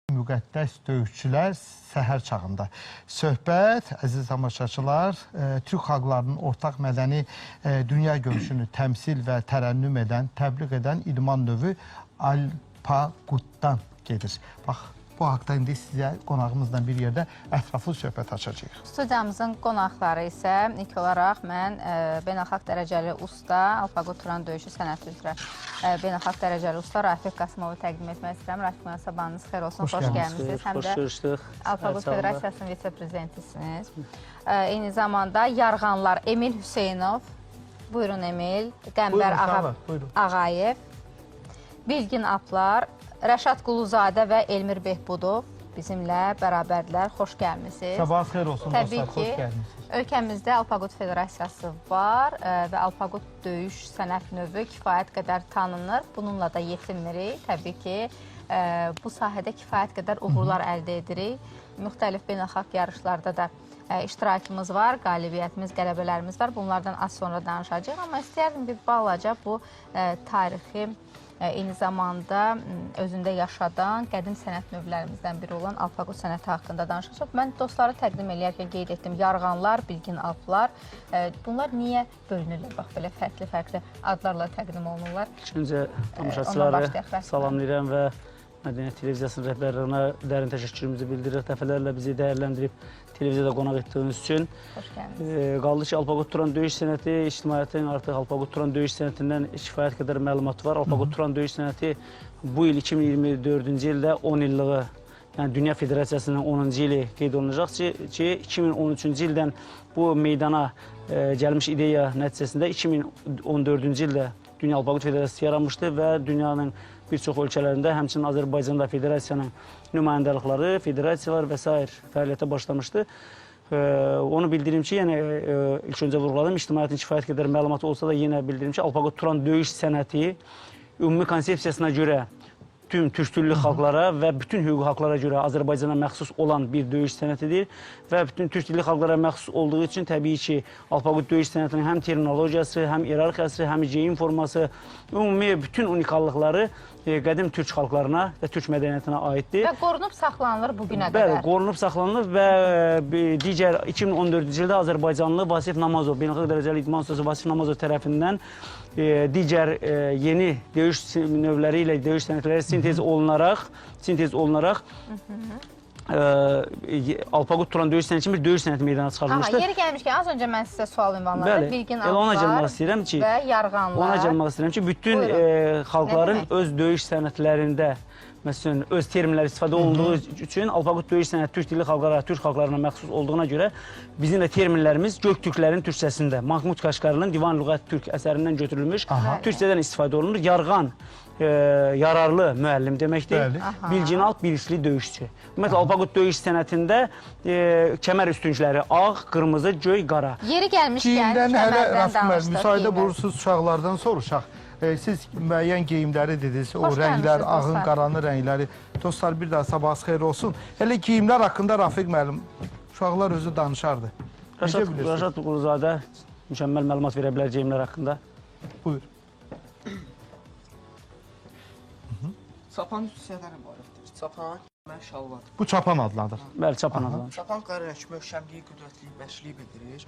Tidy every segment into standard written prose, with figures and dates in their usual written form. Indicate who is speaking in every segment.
Speaker 1: Müqəddəs döyüşçülər səhər çağında. Söhbət, əziz tamaşaçılar, Türk xalqlarının ortaq mədəni dünya görüşünü təmsil və tərənnüm edən, təbliğ edən idman növü Alpaqutdan gedir. Bax, bu haqda indi sizə qonağımızla bir yerdə ətraflı söhbət açacağıq.
Speaker 2: Studiyamızın qonaqları isə ilk olaraq mən beynəlxalq dərəcəli usta, Alpaqut Turan döyüşü sənəti üzrə beynəlxalq dərəcəli usta Rafiq Qasımovu təqdim etmək istəyirəm. Rafiq mənə sabahınız xeyir olsun, xoş gəlmişsiniz. Həm də Alpaqut Federasiyasının vitse-prezidentisiniz. Eyni zamanda Yarğanlar Emil Hüseynov, buyurun Emil, Qəmbər Ağayev, Bilgin Aplar, Rəşad Quluzadə və Elmir Behbudov bizimlə bərabərlər. Xoş gəlmişsiniz.
Speaker 1: Sabahınız xeyir olsun dostlar, xoş gəlmişsiniz.
Speaker 2: Təbii ki, ölkəmizdə Alpaqut Federasiyası var və Alpaqut döyüş sənət növü kifayət qədər tanınır. Bununla da yetinmirik. Təbii ki, bu sahədə kifayət qədər uğurlar əldə edirik. Müxtəlif beynəlxalq yarışlarda da iştirakımız var, qalibiyyətimiz, qələbələrimiz var. Bunlardan az sonra danışacağıq. Amma istəyərdim bir balaca bu tarixi eyni zamanda özündə yaşadan qədim sənət növlərimizdən biri olan Alpaqut sənəti haqqında danışacaq. Mən dostları təqdim edərkən qeyd etdim, Yarğanlar, Bilgin Alplar. Bunlar niyə bölünürlər? Bax, belə fərqli adlarla təqdim olunurlar.
Speaker 3: Öncə tamaşaçıları salamlayıram və Mədəniyyət Televiziyasının rəhbərliyinə dərin təşəkkürümüzü bildiririk. Dəfələrlə bizi dəyərləndirib televiziyada qonaq etdiyiniz üçün.
Speaker 2: Xoş gəlmişsiniz.
Speaker 3: Qaldı ki, Alpaqut Turan döyüş sənəti, ictimaiyyətin artıq Alpaqut Turan döyüş sənətindən kifayət qədər məlumat var. Alpaqut Turan döyüş sənəti bu il 2024-cü ildə 10 illığı, yəni Dünya Federasiyasının 10-cu ili qeyd olunacaq ki, 2013-cü ildən bu meydana gəlmiş ideya nəticəsində 2014-cü ildə Dünya Alpaqut Federasiyası yaranmışdı və dünyanın bir çox ölkələrində, həmçinin Azərbaycanda federasiyanın nümayəndəlikləri, federasiyalar və s. fəaliyyətə başlamışdı. Onu bildirim ki, yəni ilk öncə vurğuladım, ictimaiyyətin kifayət qədər məlumatı olsa da yenə bildirim ki, Alpaqut Turan döyüş sənəti ümumi konsepsiyasına görə tüm türk dilli xalqlara və bütün hüquqi haqlara görə Azərbaycana məxsus olan bir döyüş sənətidir və bütün türk dilli xalqlara məxsus olduğu üçün təbii ki, Alpaqut döyüş sənətinin həm terminologiyası, həm iyerarxiyası, həm geyim forması, ümumi bütün unikallıqları qədim türk xalqlarına və türk mədəniyyətinə aiddir.
Speaker 2: Və qorunub saxlanılır bugünə qədər.
Speaker 3: Bəli, qorunub saxlanılır və digər 2014-cü ildə Azərbaycanlı Vasif Namazov, beynəlxalq dərəcəli idman ustası Vasif Namazov tərəfindən digər yeni döyüş növləri ilə döyüş sənətləri sintez olunaraq Alpaqut Turan döyüş sənəti kimi bir döyüş sənəti meydana çıxarılmışdır.
Speaker 2: Yeri gəlmişkən, az öncə mən sizə sual ünvanladım. Bilgin Alplar və Yarğanlar.
Speaker 3: Ona gəlmək istəyirəm ki, bütün xalqların öz döyüş sənətlərində məsələn, öz terminlər istifadə olunduğu üçün Alpaqut döyüş sənəti türk dilli xalqlara, türk xalqlarına məxsus olduğuna görə bizim də terminlərimiz Göktürklərin türkçəsində, Mahmud Kaşqarının Divan Lüğət Türk əsərindən götürülmüş türkçədən istifadə olunur. Yarğan yararlı müəllim deməkdir. Bilgin Alp bilinçli döyüşçü. Ümumiyyətlə, Alpaqut döyüş sənətində kəmər üstüncüləri ağ, qırmızı, göy, qara.
Speaker 2: Yeri gəlmişkən kəmərdən danışdıq.
Speaker 1: Müsaidə buyursunuz, uşaqlardan soruşaq. Siz müəyyən geyimləri dediniz, o rənglər, ağın, qaranın rəngləri. Dostlar, bir daha sabahınız xeyir olsun. Elə geyimlər haqqında Rafiq müəllim, uşaqlar özü danışardı.
Speaker 3: Rəşad Quluzadə mükəmməl məlumat verə bilər geyimlər haqqında.
Speaker 1: Buyur.
Speaker 4: Çapan hissədən ibarətdir. Çapan, şalvar.
Speaker 1: Bu çapan adlanır.
Speaker 3: Bəli, çapan adlanır.
Speaker 4: Çapan qara rəng, möhkəmliyi, qüdrətliyi, bəşliyi bildirir.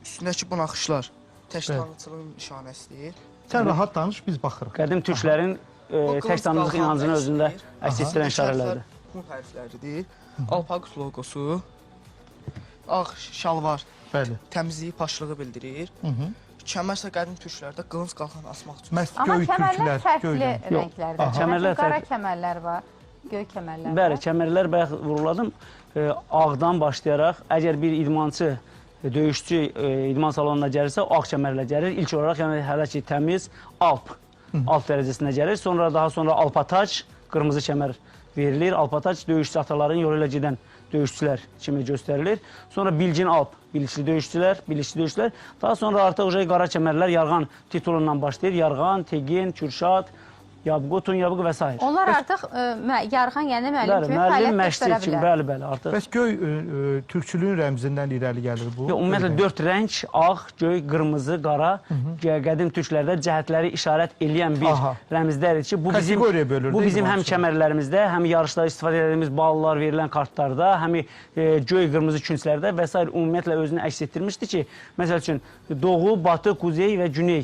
Speaker 4: Üstündəki bu naxışlar tək tanrıçılığın nişanəsidir.
Speaker 1: Sən rahat danış, biz baxırıq.
Speaker 3: Qədim türklərin tək tanrıcılıq inancını özündə əks etdirən işarələrdir.
Speaker 4: Hun hərfləridir. Alpaqut loqosu, ağ şalvar, təmizliyi, paşlığı bildirir. Kəmər isə qədim türklərdə qılınc qalxan asmaq üçün.
Speaker 2: Amma kəmərlər fərqli rənglərdə. Qara kəmərlər var, göy kəmərlər var.
Speaker 3: Bəli, kəmərlər bayaq vuruladım. Ağdan başlayaraq, əgər bir idmançı, döyüşçü idman salonuna gəlirsə, ağ kəmərlə gəlir. İlk olaraq, yəni hələ ki, təmiz alp dərəcəsində gəlir. Sonra daha sonra alpatac, qırmızı kəmər verilir. Alpatac döyüşçü ataların yolu ilə gedən döyüşçülər kimi göstərilir. Sonra Bilgin Alp, bilinçli döyüşçülər. Daha sonra artıq qara kəmərlər Yarğan titulundan başlayır. Yarğan, Tegin, Kürşad, Yabqu, Yabqu və s.
Speaker 2: Onlar artıq yarğan, yəni müəllim kimi
Speaker 3: Müəllim
Speaker 2: fəaliyyət
Speaker 3: məşqçi
Speaker 2: göstərə
Speaker 3: üçün,
Speaker 2: bilər.
Speaker 3: bəli, artıq.
Speaker 1: Bəs göy türkçülüyün rəmzindən irəli gəlir bu?
Speaker 3: Ümumiyyətlə 4 rəng, ağ, göy, qırmızı, qara, qədim türklərdə cəhətləri işarət eləyən bir rəmzlərdir ki, bu bizim həm kəmərlərimizdə, həm yarışlarda istifadə edildiyimiz ballar, verilən kartlarda, həm göy, qırmızı künclərdə və s. ümumiyyətlə özünü əks etdirmişdir ki, məsəl üçün doğu, batı, kuzey və güney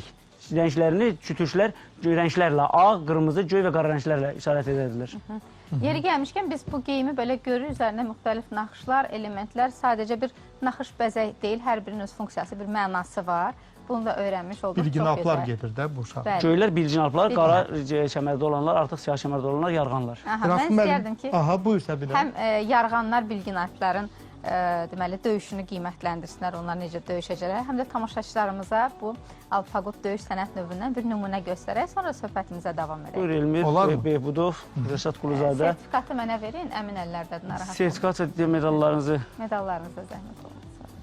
Speaker 3: rənglərini türklər rənglərlə, ağ, qırmızı, göy və qara rənglərlə işarət edilir.
Speaker 2: Yeri gəlmişkən biz bu geyimi belə görürük, üzərində müxtəlif naxışlar, elementlər, sadəcə bir naxış bəzək deyil, hər birinin öz funksiyası, bir mənası var. Bunu da öyrənmiş olduq.
Speaker 1: Bilgin alplar gedir də bu uşaq.
Speaker 3: Göylər bilgin alplar, qara kəmərdə olanlar, artıq siyah kəmərdə olanlar yarğanlar.
Speaker 2: Mən istəyərdim ki,
Speaker 1: buyur Səbinə.
Speaker 2: həm yarğanlar bilgin alpların deməli, döyüşünü qiymətləndirsinlər, onlar necə döyüşəcəklər, həm də tamaşaçılarımıza bu Alpaqut döyüş sənət növündən bir nümunə göstərək, sonra söhbətimizə davam edək.
Speaker 3: Buyur Elmir, Behbudov, Rəşad Quluzadə.
Speaker 2: Sertifikatı mənə verin, əmin əllərdədir, narahat olun.
Speaker 3: Sertifikat medallarınızı.
Speaker 2: Medallarınıza zəhmət olun.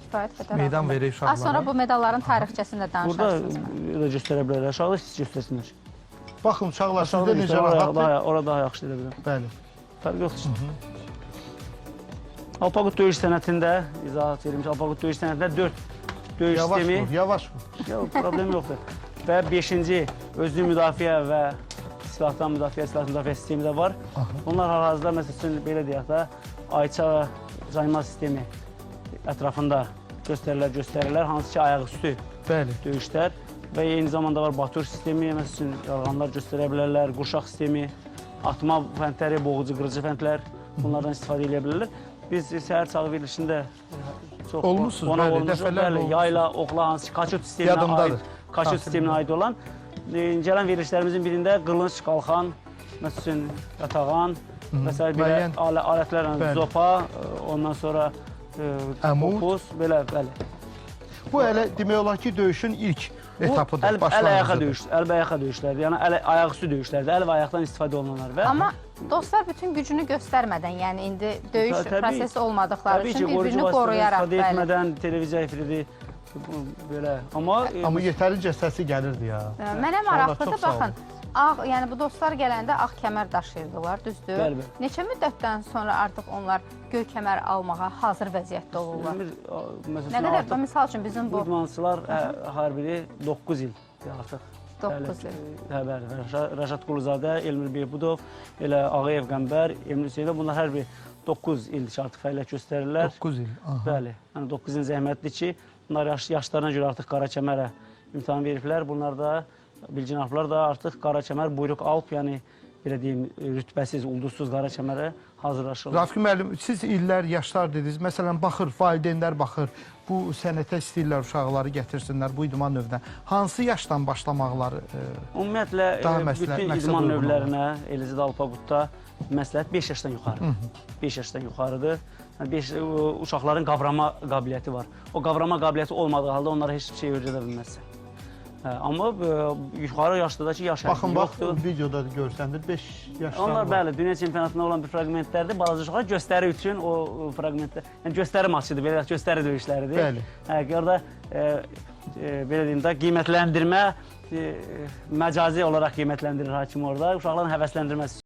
Speaker 2: Kifayət qədər
Speaker 1: Meydan verək uşaqlara.
Speaker 2: Az sonra bu medalların tarixçəsini də danışarsınız.
Speaker 3: Burada da göstərə bilərlər, aşağıda siz göstərsinlər.
Speaker 1: Baxın uşaqlar, sizdə necə rahatdır?
Speaker 3: Orada daha yaxşı edə biləm.
Speaker 1: Bəli.
Speaker 3: Fərq yoxdur. Alpaqut döyüş sənətində, izahat verilmiş, Alpaqut döyüş sənətində 4 döyüş sistemi.
Speaker 1: Yavaş vur.
Speaker 3: Yox, problem yoxdur. Və 5-ci özlü müdafiə və silahdan müdafiə, silah müdafiə sistemi də var. Bunlar hal-hazırda, məsəl üçün, belə deyək də, ayça və cayma sistemi ətrafında göstərirlər, hansı ki, ayaqüstü döyüşlər. Və eyni zamanda var Batur sistemi, məsəl üçün, yarğanlar göstərə bilərlər, qurşaq sistemi, atma fəndləri, boğucu, qırıcı fəndlər, bunlardan istifadə edə bilərlər. Biz səhər çağı verilişində çox qonaq olmuşuq. Yayla, oxla, hansı kaçut sisteminə aid olan. Gələn verilişlərimizin birində qılınc, qalxan, məsəl üçün, yatağan və s. belə alətlər, zopa, ondan sonra qopuz, belə, bəli.
Speaker 1: Bu elə demək olar ki, döyüşün ilk etapıdır, başlanğıcıdır.
Speaker 3: Əl-ayaqa döyüşlərdir, yəni ayaqüstü döyüşlərdir, əl və ayaqdan istifadə olunanlar.
Speaker 2: Amma dostlar bütün gücünü göstərmədən, yəni indi döyüş prosesi olmadıqları üçün bir-birini qoruyaraq.
Speaker 3: İstifadə etmədən, televiziya efiridi, belə.
Speaker 1: Amma yetərincə səsi gəlirdi ya.
Speaker 2: Mənə maraqlıdır, baxın. Yəni bu dostlar gələndə ağ kəmər daşıyırdılar, düzdür? Neçə müddətdən sonra artıq onlar göy kəmər almağa hazır vəziyyətdə olurlar? Nə qədər, misal üçün bizim bu...
Speaker 3: İdmançılar hər biri 9 il artıq.
Speaker 2: 9 il.
Speaker 3: Bəli, Rəşad Quluzadə, Elmir Behbudov, elə Ağayev Qəmbər, Emre Hüseynov, bunlar hər biri 9 ildir ki, artıq fəaliyyət göstərirlər.
Speaker 1: 9 il,
Speaker 3: Bəli, yəni 9 il zəhmətdir ki, bunlar yaşlarına görə artıq qara kəmərə imtahan veriblər. Bunlar da bilgin alplar da artıq qara kəmər, buyruq alp, yəni belə deyim, rütbəsiz, ulduzsuz qara kəmərə hazırlaşırlar.
Speaker 1: Rafiq müəllim, siz illər, yaşlar dediniz, məsələn, baxır, valideynlər baxır, bu sənətə istəyirlər uşaqları gətirsinlər bu idman növünə. Hansı yaşdan başlamaqları
Speaker 3: ümumiyyətlə, bütün idman növlərinə, eləcə də Alpaqutda məsləhət 5 yaşdan yuxarı. 5 yaşdan yuxarıdır. Uşaqların qavrama qabiliyyəti var. O qavrama qabiliyyəti olmadığı halda onlara heç bir şey öyrədə bilməzsən. Amma yuxarı yaşdadakı yaş həddi yoxdur.
Speaker 1: Baxın, videoda görsəndir, 5 yaşlar var.
Speaker 3: Onlar, bəli, dünya çempionatında olan bir fragmentlərdir. Balaca uşaqlar göstəri üçün o fragmentlər, yəni göstəri maçıdır, belə göstəri döyüşləridir.
Speaker 1: Bəli.
Speaker 3: Orada, belə deyim də, qiymətləndirmə, məcazi olaraq qiymətləndirir hakim orada, uşaqların həvəsləndirməsi.